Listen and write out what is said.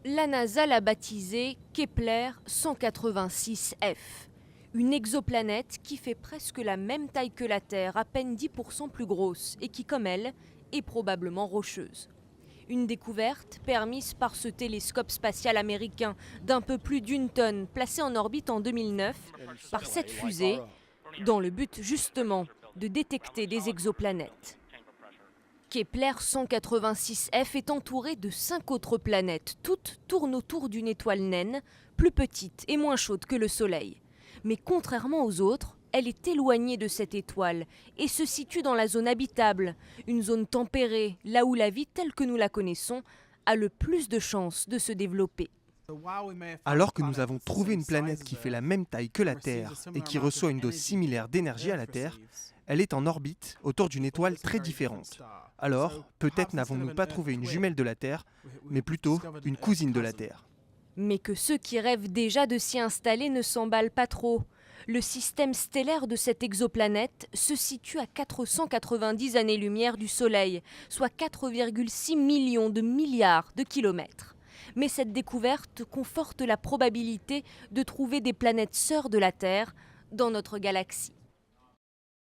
La NASA l'a baptisée Kepler 186f, une exoplanète qui fait presque la même taille que la Terre, à peine 10% plus grosse, et qui, comme elle, est probablement rocheuse. Une découverte permise par ce télescope spatial américain d'un peu plus d'1 tonne, placé en orbite en 2009 par cette fusée, dans le but justement de détecter des exoplanètes. Kepler 186f est entouré de 5 autres planètes. Toutes tournent autour d'une étoile naine, plus petite et moins chaude que le Soleil. Mais contrairement aux autres, elle est éloignée de cette étoile et se situe dans la zone habitable, une zone tempérée, là où la vie telle que nous la connaissons a le plus de chances de se développer. Alors que nous avons trouvé une planète qui fait la même taille que la Terre et qui reçoit une dose similaire d'énergie à la Terre, elle est en orbite autour d'une étoile très différente. Alors, peut-être n'avons-nous pas trouvé une jumelle de la Terre, mais plutôt une cousine de la Terre. Mais que ceux qui rêvent déjà de s'y installer ne s'emballent pas trop. Le système stellaire de cette exoplanète se situe à 490 années-lumière du Soleil, soit 4,6 millions de milliards de kilomètres. Mais cette découverte conforte la probabilité de trouver des planètes sœurs de la Terre dans notre galaxie.